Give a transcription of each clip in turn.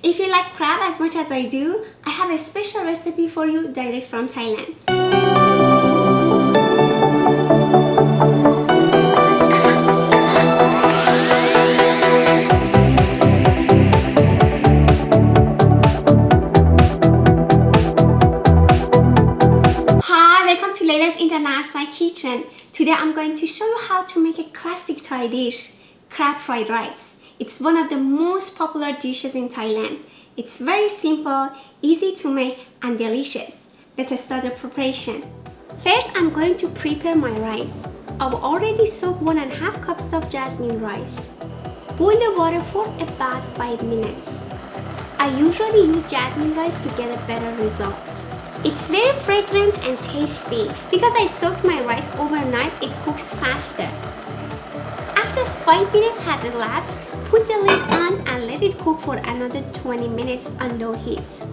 If you like crab as much as I do, I have a special recipe for you direct from Thailand. Hi, welcome to Layla's International Kitchen. Today I'm going to show you how to make a classic Thai dish, crab fried rice. It's one of the most popular dishes in Thailand. It's very simple, easy to make and delicious. Let's start the preparation. First, I'm going to prepare my rice. I've already soaked 1.5 cups of jasmine rice. Boil the water for about 5 minutes. I usually use jasmine rice to get a better result. It's very fragrant and tasty. Because I soaked my rice overnight, it cooks faster. After 5 minutes has elapsed, put the lid on and let it cook for another 20 minutes on low heat.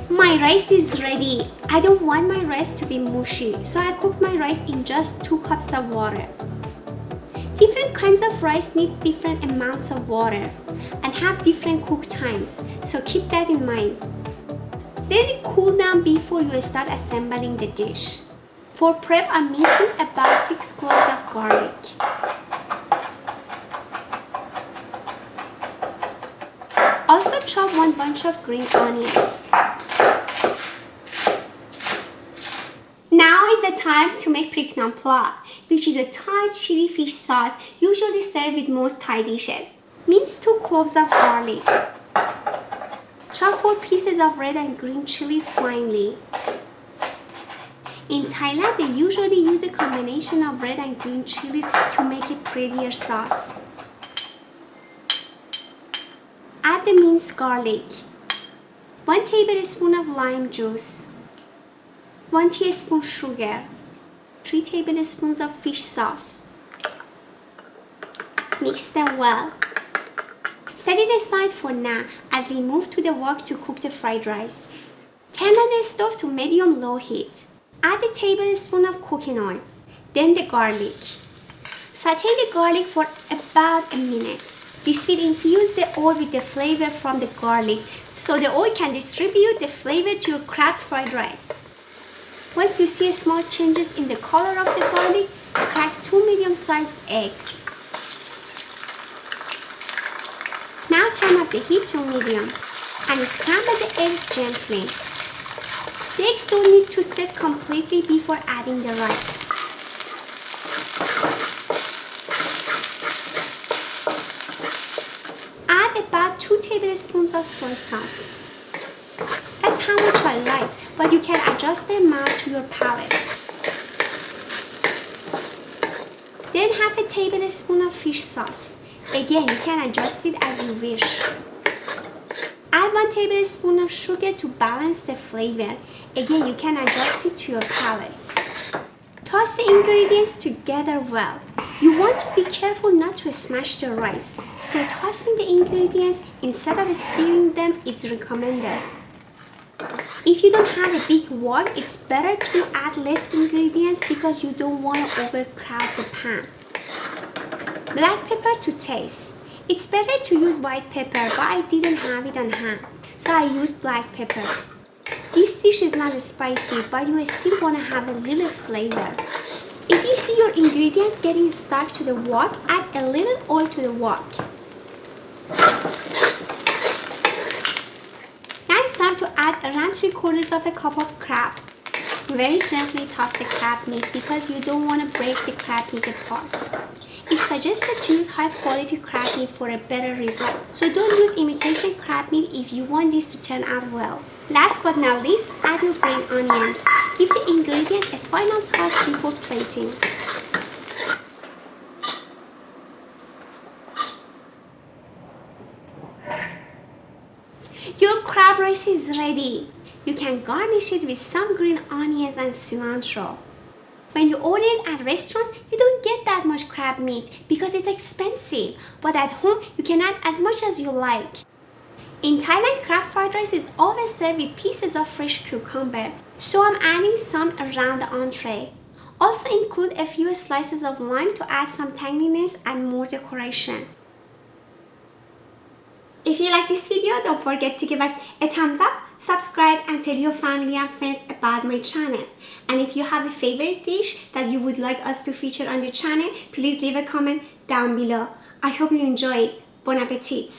My rice is ready. I don't want my rice to be mushy, so I cooked my rice in just 2 cups of water. Different kinds of rice need different amounts of water and have different cook times, so keep that in mind. Let it cool down before you start assembling the dish. For prep, I'm mixing about 6 cloves of garlic. Also chop 1 bunch of green onions. Now is the time to make Prik Nam Pla, which is a Thai chili fish sauce usually served with most Thai dishes. Mince 2 cloves of garlic. Chop 4 pieces of red and green chilies finely. In Thailand, they usually use a combination of red and green chilies to make a prettier sauce. Add the minced garlic, 1 tablespoon of lime juice, 1 teaspoon sugar, 3 tablespoons of fish sauce. Mix them well. Set it aside for now as we move to the wok to cook the fried rice. Turn on the stove to medium-low heat. Add a tablespoon of cooking oil, then the garlic. Saute the garlic for about a minute. This will infuse the oil with the flavor from the garlic so the oil can distribute the flavor to your crab fried rice. Once you see small changes in the color of the garlic, crack 2 medium-sized eggs. Now turn up the heat to medium and scramble the eggs gently. The eggs don't need to set completely before adding the rice. Add about 2 tablespoons of soy sauce. That's how much I like, but you can adjust the amount to your palate. Then half a tablespoon of fish sauce. Again, you can adjust it as you wish. Add 1 tablespoon of sugar to balance the flavor. Again, you can adjust it to your palate. Toss the ingredients together well. You want to be careful not to smash the rice, so tossing the ingredients instead of stirring them is recommended. If you don't have a big wok, it's better to add less ingredients because you don't want to overcrowd the pan. Black pepper to taste. It's better to use white pepper, but I didn't have it on hand, so I used black pepper. This dish is not spicy, but you still want to have a little flavor. If you see your ingredients getting stuck to the wok, add a little oil to the wok. Now it's time to add around 3/4 cup of crab. Very gently toss the crab meat because you don't want to break the crab meat apart. It's suggested to use high quality crab meat for a better result, so don't use imitation crab meat if you want this to turn out well. Last but not least, add your green onions. Give the ingredients a final toss before plating. Your crab rice is ready. You can garnish it with some green onions and cilantro. When you order it at restaurants, you don't get that much crab meat because it's expensive. But at home, you can add as much as you like. In Thailand, crab fried rice is always served with pieces of fresh cucumber, so I'm adding some around the entree. Also include a few slices of lime to add some tanginess and more decoration. If you like this video, don't forget to give us a thumbs up, subscribe, and tell your family and friends about my channel. And if you have a favorite dish that you would like us to feature on your channel, please leave a comment down below. I hope you enjoyed. Bon appetit!